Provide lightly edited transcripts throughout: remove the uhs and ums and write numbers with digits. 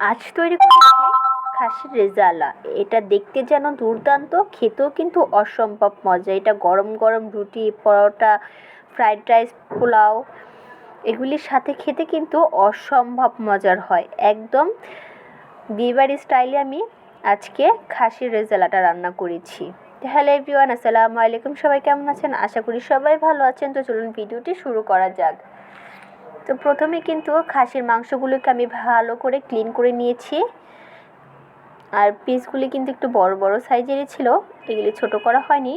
আজ তৈরি করেছি খাসির রেজালা। এটা দেখতে যেন দুর্দান্ত, খেতেও কিন্তু অসম্ভব মজা। এটা গরম গরম রুটি, পরোটা, ফ্রাইড রাইস, পোলাও এগুলির সাথে খেতে কিন্তু অসম্ভব মজার হয়। একদম বিয়েবাড়ি স্টাইলে আমি আজকে খাসির রেজালাটা রান্না করেছি। হ্যালো এভরিওয়ান, আসসালামু আলাইকুম। সবাই কেমন আছেন? আশা করি সবাই ভালো আছেন। তো চলুন ভিডিওটি শুরু করা যাক। তো প্রথমে কিন্তু খাসির মাংসগুলোকে আমি ভালো করে ক্লিন করে নিয়েছি। আর পিসগুলি কিন্তু একটু বড় বড় সাইজেরই ছিল, এগুলি ছোট করা হয়নি।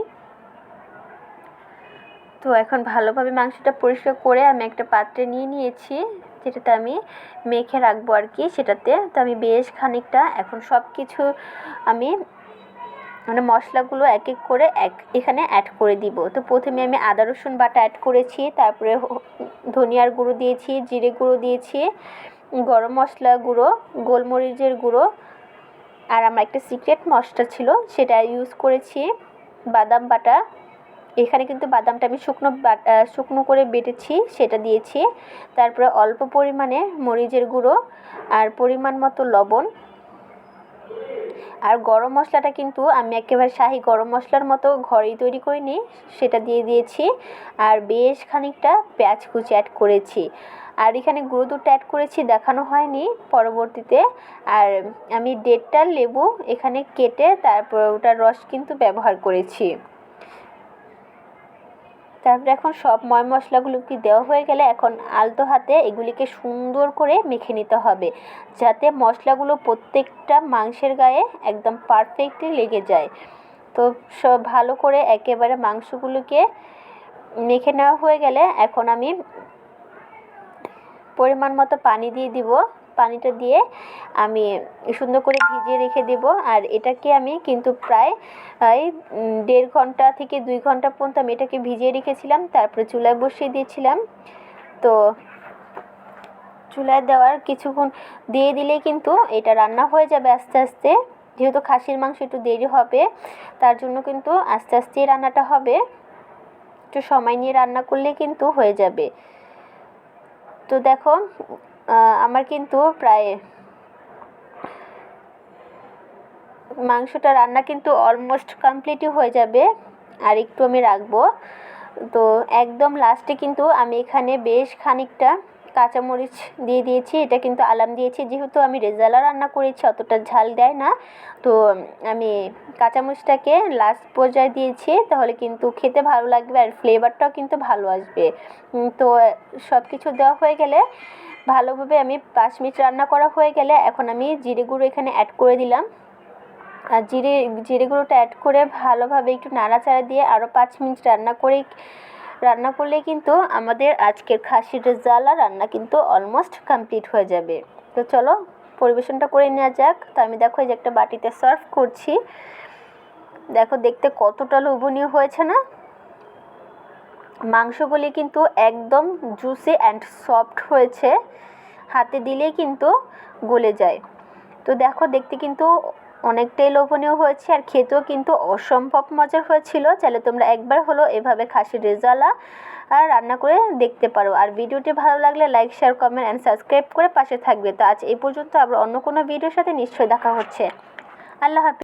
তো এখন ভালোভাবে মাংসটা পরিষ্কার করে আমি একটা পাত্রে নিয়ে নিয়েছি, যেটাতে আমি মেখে রাখবো আর কি সেটাতে। তো আমি বেশ খানিকটা এখন সব কিছু আমি মশলাগুলো এক এক করে এখানে অ্যাড করে দিব। তো প্রথমে আমি আদা রসুন বাটা অ্যাড করেছি, তারপরে ধনিয়ার গুঁড়ো দিয়েছি, জিরে গুঁড়ো দিয়েছি, গরম মশলা গুঁড়ো, গোলমরিচের গুঁড়ো, আর আমার একটা সিক্রেট মশলা ছিল সেটা ইউজ করেছি, বাদাম বাটা। এখানে কিন্তু বাদামটা আমি শুকনো করে বেটেছি, সেটা দিয়েছি। তারপরে অল্প পরিমাণে মরিচের গুঁড়ো আর পরিমাণ মতো লবণ। আর গরম মশলাটা কিন্তু আমি একেবারে শাহি গরম মশলার মতো ঘরেই তৈরি করে নিই, সেটা দিয়ে দিয়েছি। আর বেশ খানিকটা পেঁয়াজ কুচি অ্যাড করেছি। আর এখানে গুঁড়ো দুধটা অ্যাড করেছি, দেখানো হয়নি পরবর্তীতে। আর আমি 1.5টা লেবু এখানে কেটে তারপর ওটার রস কিন্তু ব্যবহার করেছি। তারপরে এখন সব ময় মশলাগুলোকে দেওয়া হয়ে গেলে এখন আলতো হাতে এগুলিকে সুন্দর করে মেখে নিতে হবে, যাতে মশলাগুলো প্রত্যেকটা মাংসের গায়ে একদম পারফেক্টলি লেগে যায়। তো সব ভালো করে একেবারে মাংসগুলোকে মেখে নেওয়া হয়ে গেলে এখন আমি পরিমাণ মতো পানি দিয়ে দিব। পানিটা দিয়ে আমি সুন্দর করে ভিজিয়ে রেখে দেব। আর এটাকে আমি কিন্তু প্রায় 1.5 ঘন্টা থেকে 2 ঘন্টা পর্যন্ত আমি এটাকে ভিজিয়ে রেখেছিলাম। তারপরে চুলায় বসিয়ে দিয়েছিলাম। তো চুলায় দেওয়ার কিছুক্ষণ দিয়ে দিলেই কিন্তু এটা রান্না হয়ে যাবে আস্তে আস্তে। যেহেতু খাসির মাংস একটু দেরি হবে, তার জন্য কিন্তু আস্তে আস্তেই রান্নাটা হবে। একটু সময় নিয়ে রান্না করলে কিন্তু হয়ে যাবে। তো দেখো আমার কিন্তু প্রায় মাংসটা রান্না কিন্তু অলমোস্ট কমপ্লিটই হয়ে যাবে, আর একটু আমি রাখবো। তো একদম লাস্টে কিন্তু আমি এখানে বেশ খানিকটা কাঁচামরিচ দিয়ে দিয়েছি। এটা কিন্তু আলাম দিয়েছি, যেহেতু আমি রেজালা রান্না করেছি অতটা ঝাল দেয় না। তো আমি কাঁচামরিচটাকে লাস্ট পর্যায়ে দিয়েছি, তাহলে কিন্তু খেতে ভালো লাগবে আর ফ্লেভারটাও কিন্তু ভালো আসবে। তো সব কিছু দেওয়া হয়ে গেলে ভালোভাবে আমি 5 মিনিট রান্না করা হয়ে গেলে এখন আমি জিরে গুঁড়ো এখানে অ্যাড করে দিলাম। আর জিরে গুঁড়োটা অ্যাড করে ভালোভাবে একটু নাড়াচাড়া দিয়ে আরও 5 মিনিট রান্না করলে কিন্তু আমাদের আজকের খাসির রেজালা রান্না কিন্তু অলমোস্ট কমপ্লিট হয়ে যাবে। তো চলো পরিবেশনটা করে নেওয়া যাক। তো আমি দেখো এই যে একটা বাটিতে সার্ভ করছি। দেখো দেখতে কতটা লোভনীয় হয়েছে না? মাংসগুলি কিন্তু একদম জুসি অ্যান্ড সফট হয়েছে, হাতে দিলেই কিন্তু গলে যায়। তো দেখো দেখতে কিন্তু অনেকটাই লোভনীয় হয়েছে, আর খেতেও কিন্তু অসম্ভব মজার হয়েছিল। চাইলে তোমরা একবার হলো এভাবে খাসির রেজালা আর রান্না করে দেখতে পারো। আর ভিডিওটি ভালো লাগলে like, share, comment and subscribe করে পাশে থাকবে। তো আজ এই পর্যন্ত, আবার অন্য কোনো ভিডিওর সাথে নিশ্চয়ই দেখা হচ্ছে। আল্লাহ হাফিজ।